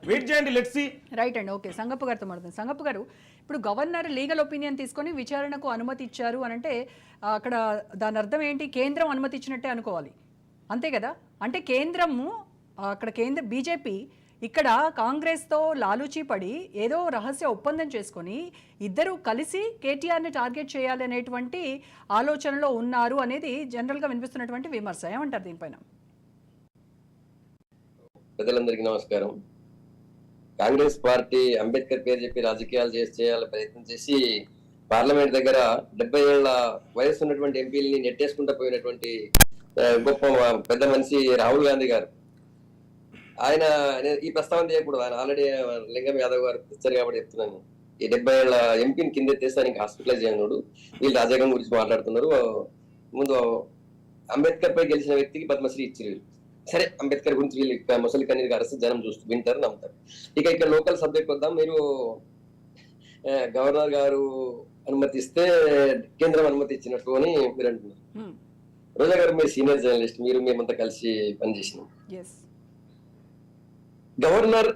Wait చేయండి, let's see. Right అండి, okay. Sangappa గారితో మాట్లాడుతుంది. సంగప్ప గారు, ఇప్పుడు గవర్నర్ లీగల్ ఒపీనియన్ తీసుకొని విచారణకు అనుమతి ఇచ్చారు అని అంటే అక్కడ దాని అర్థం ఏంటి? కేంద్రం అనుమతి ఇచ్చినట్టే అనుకోవాలి, అంతే కదా? అంటే కేంద్రము అక్కడ బీజేపీ ఇక్కడ కాంగ్రెస్తో లాలూచీ పడి ఏదో రహస్య ఒప్పందం చేసుకొని ఇద్దరు కలిసి కేటీఆర్ని టార్గెట్ చేయాలి అనేటువంటి ఆలోచనలో ఉన్నారు అనేది జనరల్గా వినిపిస్తున్నటువంటి విమర్శ. ఏమంటారు దీనిపైన? ప్రజలందరికీ నమస్కారం. కాంగ్రెస్ పార్టీ అంబేద్కర్ పేరు చెప్పి రాజకీయాలు చేయాలని ప్రయత్నం చేసి పార్లమెంట్ దగ్గర 70 ఏళ్ల వయసు ఉన్నటువంటి ఎంపీలని నెట్టేసుకుంటూ పోయినటువంటి గొప్ప పెద్ద మనిషి రాహుల్ గాంధీ గారు, ఆయన ఈ ప్రస్తావన చేయకూడదు. ఆయన ఆల్రెడీ లింగం యాదవ్ గారు ఇచ్చారు కాబట్టి చెప్తున్నాను. ఈ 70 ఏళ్ల ఎంపీని కింద ఎత్తేస్తే ఆయనకి హాస్పిటలైజ్ చేయనుడు. వీళ్ళు రాజ్యాంగం గురించి మాట్లాడుతున్నారు. ముందు అంబేద్కర్ పై గెలిచిన వ్యక్తికి పద్మశ్రీ ఇచ్చారు. సరే, అంబేద్కర్ గురించి వీళ్ళు ముసలి కన్నీరు అరసి జనం చూస్తూ వింటారు, నమ్ముతారు. ఇక్కడ లోకల్ సబ్జెక్ట్ వద్దాం. మీరు గవర్నర్ గారు అనుమతిస్తే కేంద్రం అనుమతి ఇచ్చినట్టు అని మీరు అంటున్నారు. రోజా గారు, మీరు సీనియర్ జర్నలిస్ట్, మేమంతా కలిసి పనిచేసినాం. గవర్నర్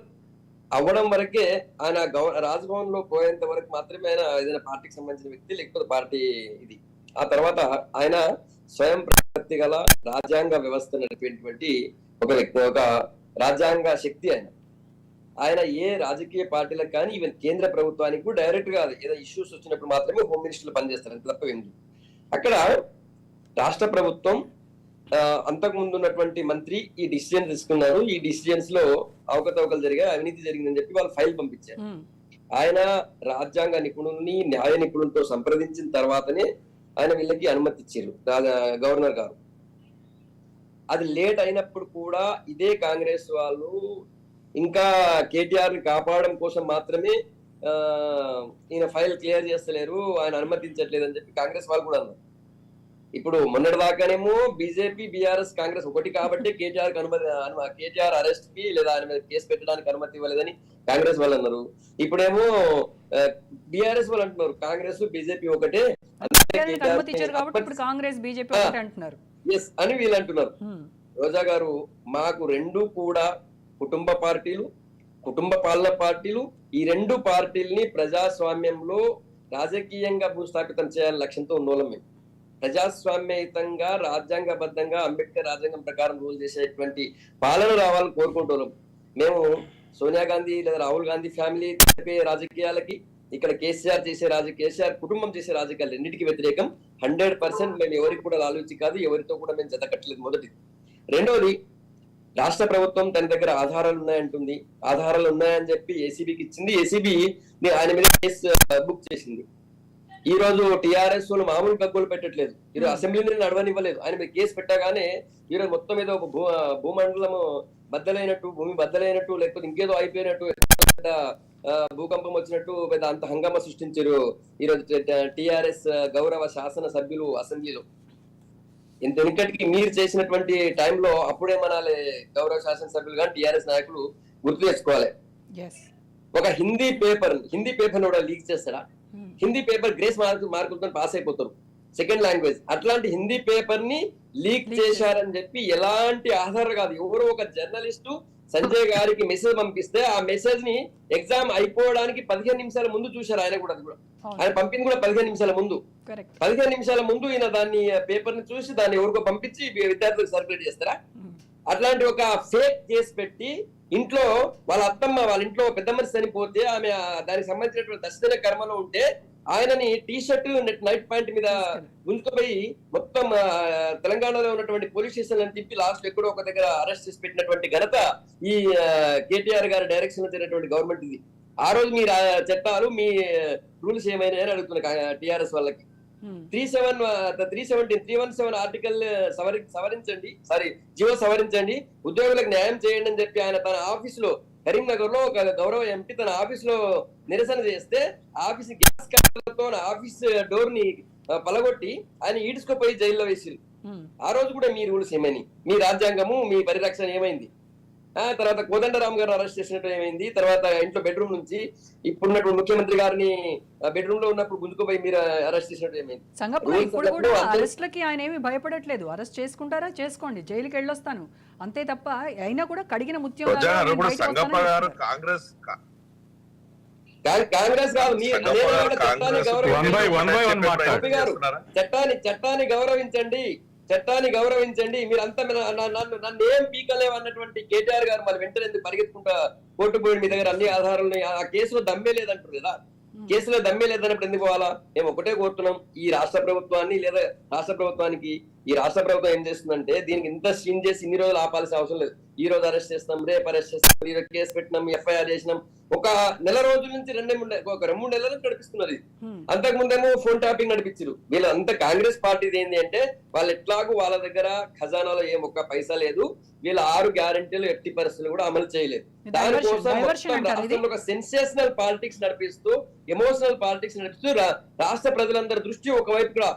అవ్వడం వరకే ఆయన రాజ్భవన్ లో పోయేంత వరకు మాత్రమే ఆయన ఏదైనా పార్టీకి సంబంధించిన వ్యక్తి, లేకపోతే పార్టీ ఇది. ఆ తర్వాత ఆయన స్వయం ప్రతిపత్తి గల రాజ్యాంగ వ్యవస్థ నడిపేటువంటి ఒక వ్యక్తి, ఒక రాజ్యాంగ శక్తి. ఆయన ఏ రాజకీయ పార్టీలకు కానీ ఈవెన్ కేంద్ర ప్రభుత్వానికి కూడా డైరెక్ట్ గా ఏదో ఇష్యూస్ వచ్చినప్పుడు మాత్రమే హోమ్ మినిస్టర్లు పనిచేస్తారు, అంత తప్ప ఏంటి. అక్కడ రాష్ట్ర ప్రభుత్వం అంతకు ముందు ఉన్నటువంటి మంత్రి ఈ డిసిజన్ తీసుకున్నారు. ఈ డిసిజన్స్ లో అవకతవకలు జరిగాయి, అవినీతి జరిగిందని చెప్పి వాళ్ళు ఫైల్ పంపించారు. ఆయన రాజ్యాంగ నిపుణుల్ని, న్యాయ నిపుణులతో సంప్రదించిన తర్వాతనే ఆయన వీళ్ళకి అనుమతి ఇచ్చారు గవర్నర్ గారు. అది లేట్ అయినప్పుడు కూడా ఇదే కాంగ్రెస్ వాళ్ళు ఇంకా కేటీఆర్ ని కాపాడడం కోసం మాత్రమే ఈయన ఫైల్ క్లియర్ చేస్తలేరు, ఆయన అనుమతించట్లేదు అని చెప్పి కాంగ్రెస్ వాళ్ళు కూడా అన్నారు. ఇప్పుడు మొన్నటి దాకానేమో బీజేపీ, బీఆర్ఎస్, కాంగ్రెస్ ఒకటి కాబట్టి కేటీఆర్ అరెస్ట్ కి లేదా ఆయన మీద కేసు పెట్టడానికి అనుమతి ఇవ్వలేదని కాంగ్రెస్ వాళ్ళు అన్నారు. ఇప్పుడేమో బీఆర్ఎస్ వాళ్ళు అంటున్నారు కాంగ్రెస్ బీజేపీ ఒకటే అని వీళ్ళు అంటున్నారు. రోజా గారు, మాకు రెండు కూడా కుటుంబ పార్టీలు, కుటుంబ పాలన పార్టీలు. ఈ రెండు పార్టీలని ప్రజాస్వామ్యంలో రాజకీయంగా భూస్థాపితం చేయాలని లక్ష్యంతో ఉన్నోళ్ళం. మేము ప్రజాస్వామ్యయుతంగా, రాజ్యాంగబద్ధంగా, అంబేద్కర్ రాజ్యాంగం ప్రకారం రూల్ చేసేటువంటి పాలన రావాలని కోరుకుంటున్నాం. మేము సోనియా గాంధీ లేదా రాహుల్ గాంధీ ఫ్యామిలీ రాజకీయాలకి, ఇక్కడ కేసీఆర్ కుటుంబం చేసే రాజకీయాలు రెండింటికి వ్యతిరేకం. 100% మేము ఎవరికి కూడా ఆలోచి కాదు, ఎవరితో కూడా మేము జత కట్టలేదు. మొదటిది. రెండోది, రాష్ట్ర ప్రభుత్వం తన దగ్గర ఆధారాలు ఉన్నాయంటుంది. ఆధారాలు ఉన్నాయని చెప్పి ఏసీబీకి ఇచ్చింది. ఏసీబీ ఆయన మీద కేసు బుక్ చేసింది. ఈ రోజు టీఆర్ఎస్ వాళ్ళు మామూలు గగ్గోలు పెట్టట్లేదు. ఈరోజు అసెంబ్లీని నడవనివ్వలేదు. ఆయన మీద కేసు పెట్టగానే ఈరోజు మొత్తం ఏదో ఒక భూమండలము బద్దలైనట్టు, భూమి బద్దలైనట్టు, లేకపోతే ఇంకేదో అయిపోయినట్టు, భూకంపం వచ్చినట్టు పెద్ద అంత హంగామా సృష్టించారు ఈరోజు టీఆర్ఎస్ గౌరవ శాసన సభ్యులు అసెంబ్లీలో. ఇంత వెనుకటికి మీరు చేసినటువంటి టైంలో అప్పుడే మనాలి గౌరవ శాసనసభ్యులు కానీ టీఆర్ఎస్ నాయకులు గుర్తు తెచ్చుకోవాలి. ఒక హిందీ పేపర్ కూడా లీక్ చేస్తాడా? హిందీ పేపర్ గ్రేస్ మార్కులతో పాస్ అయిపోతారు, సెకండ్ లాంగ్వేజ్. అట్లాంటి హిందీ పేపర్ ని లీక్ చేశారని చెప్పి ఎలాంటి ఆధారం కాదు. ఎవరో ఒక జర్నలిస్టు సంజయ్ గారికి మెసేజ్ పంపిస్తే ఆ మెసేజ్ ని ఎగ్జామ్ అయిపోవడానికి 15 నిమిషాల ముందు చూశారు. ఆయన కూడా ఆయన పంపింది కూడా 15 నిమిషాల ముందు. 15 నిమిషాల ముందు ఈయన దాన్ని పేపర్ ని చూసి దాన్ని ఎవరికో పంపించి విద్యార్థులకు సర్క్యులేట్ చేస్తారా? అట్లాంటి ఒక ఫేక్ కేసు పెట్టి ఇంట్లో వాళ్ళ అత్తమ్మ వాళ్ళ ఇంట్లో పెద్ద మనిషి చనిపోతే ఆమె దానికి సంబంధించినటువంటి దశదిన కర్మలో ఉంటే ఆయనని టీ షర్ట్ నైట్ ప్యాంట్ మీద గుంజుకుపోయి మొత్తం తెలంగాణలో ఉన్నటువంటి పోలీస్ స్టేషన్ అని తిప్పి లాస్ట్ ఎక్కడో ఒక దగ్గర అరెస్ట్ చేసి పెట్టినటువంటి ఘనత ఈ కేటీఆర్ గారి డైరెక్షన్ లో జరిగినటువంటి గవర్నమెంట్ ఇది. ఆ రోజు మీ చట్టాలు, మీ రూల్స్ ఏమైనా అని అడుగుతున్నా టీఆర్ఎస్ వాళ్ళకి. 317 ఆర్టికల్ సవరించండి, జీవో సవరించండి, ఉద్యోగులకు న్యాయం చేయండి అని చెప్పి ఆయన తన ఆఫీసులో కరీంనగర్ లో ఒక గౌరవ ఎంపీ తన ఆఫీసులో నిరసన చేస్తే ఆఫీస్ గ్యాస్ కట్టలతో ఆఫీస్ డోర్ ని పలగొట్టి ఆయన ఈడ్చుకుపోయి జైల్లో వేసిరు. ఆ రోజు కూడా మీ రూల్స్ ఏమైంది? మీ రాజ్యాంగము, మీ పరిరక్షణ ఏమైంది? తర్వాత కోదండరామ్ గారిని అరెస్ట్ చేసినట్టు ఏమైంది? తర్వాత ఇంట్లో బెడ్రూమ్ నుంచి ఇప్పుడున్నటువంటి ముఖ్యమంత్రి గారిని బెడ్రూమ్ లో ఉన్నప్పుడు గుంజుకుపోయి మీరు అరెస్ట్ చేసినట్టు ఏమైంది? సంగప్ప రూల్స్ ఇప్పుడు కూడా అన్నప్పుడు అందరూ అరెస్ట్లకి ఆయన ఏమి భయపడట్లేదు. అరెస్ట్ చేసుకుంటారా చేసుకోండి, జైలుకి వెళ్ళొస్తాను అంతే తప్ప, అయినా కూడా కడిగిన ముత్యం రోజా లాగా గారు నేను ఇప్పుడు బయటకు సంగప్ప వస్తానని గారు చెప్తున్నారు. కాంగ్రెస్ కాదు సంగప్ప గారు కాంగ్రెస్ One by one మాట్లాడు. గోపి గారు, చట్టాన్ని గౌరవించండి. మీరంతా నన్ను ఏం పీకలేవు అన్నటువంటి కేటీఆర్ గారు మరి వెంటనే ఎందుకు పరిగెత్తుకుంటా కోర్టు పోయి మీ దగ్గర అన్ని ఆధారాలని, ఆ కేసులో దమ్మే లేదంటారు కదా, కేసులో దమ్మే లేదన్నప్పుడు ఎందుకు పోవాలా? మేము ఒకటే కోరుతున్నాం, ఈ రాష్ట్ర ప్రభుత్వాన్ని లేదా రాష్ట్ర ప్రభుత్వానికి, ఈ రాష్ట్ర ప్రభుత్వం ఏం చేస్తుందంటే దీనికి ఇంత సీన్ చేసి ఇన్ని రోజులు ఆపాల్సిన అవసరం లేదు. ఈ రోజు అరెస్ట్ చేస్తాం, రేపు అరెస్ట్ చేస్తాం, ఈ రోజు కేసు పెట్టినాం, ఎఫ్ఐఆర్ చేసినాం, ఒక నెల రోజుల నుంచి ఒక 2-3 నెలల నుంచి నడిపిస్తున్నది. అంతకు ముందేమో ఫోన్ ట్యాపింగ్ నడిపించారు. వీళ్ళంతా కాంగ్రెస్ పార్టీది ఏంటి అంటే వాళ్ళు ఎట్లాగూ వాళ్ళ దగ్గర ఖజానాలో ఏం ఒక్క పైసా లేదు, వీళ్ళ 6 గ్యారెంటీలు ఎట్టి పరిస్థితులు కూడా అమలు చేయలేదు. దానికోసం రాష్ట్రంలో ఒక సెన్సేషనల్ పాలిటిక్స్ నడిపిస్తూ, ఎమోషనల్ పాలిటిక్స్ నడిపిస్తూ రాష్ట్ర ప్రజలందరి దృష్టి ఒకవైపు కూడా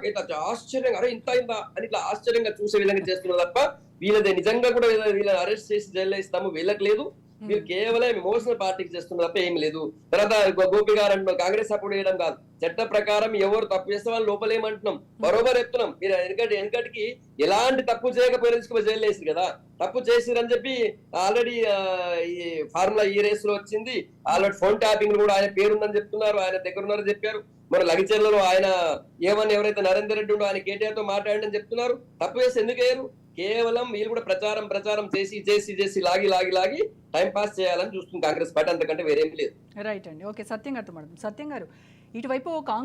ఇట్లా ఆశ్చర్యంగా అరే ఇంత అయిందా అని ఇట్లా ఆశ్చర్యంగా చూసే విధంగా చేస్తున్నారు తప్ప వీళ్ళది నిజంగా కూడా వీళ్ళని అరెస్ట్ చేసి జైల్లో ఇస్తాము వీళ్ళకి లేదు. వీళ్ళు కేవలం ఎమోషనల్ పార్టీకి చేస్తున్నారు తప్ప ఏమి లేదు. తర్వాత గోపి గారు అంటున్నాం కాంగ్రెస్ సపోర్ట్ చేయడం కాదు, చట్ట ప్రకారం ఎవరు తప్పు చేస్తే వాళ్ళు లోపలేమంటున్నాం, బరోబర్ చెప్తున్నాం. మీరు వెనకటికి ఎలాంటి తప్పు చేయకపోయినా జైలు వేసారు కదా, తప్పు చేసిరని చెప్పి ఆల్రెడీ ఈ ఫార్ములా ఈ రేస్ లో వచ్చింది. ఆల్రెడీ ఫోన్ ట్యాపింగ్ కూడా ఆయన పేరుందని చెప్తున్నారు, ఆయన దగ్గర ఉన్నారని చెప్పారు. మన లగిచెర్లలో ఆయన ఏమని ఎవరైతే నరేందర్ రెడ్డి ఉండో ఆయన కేటీఆర్ తో మాట్లాడని చెప్తున్నారు. తప్పు చేసి ఎందుకు అయ్యారు? కేవలం వీళ్ళు కూడా ప్రచారం చేసి లాగి టైం పాస్ చేయాలని చూస్తుంది కాంగ్రెస్ పార్టీ, అంతకంటే వేరేం లేదు. రైట్ అండి, ఓకే. సత్యం గారితో మాట్లాడుతుంది. సత్యం గారు, ఇటువైపు కాంగ్రెస్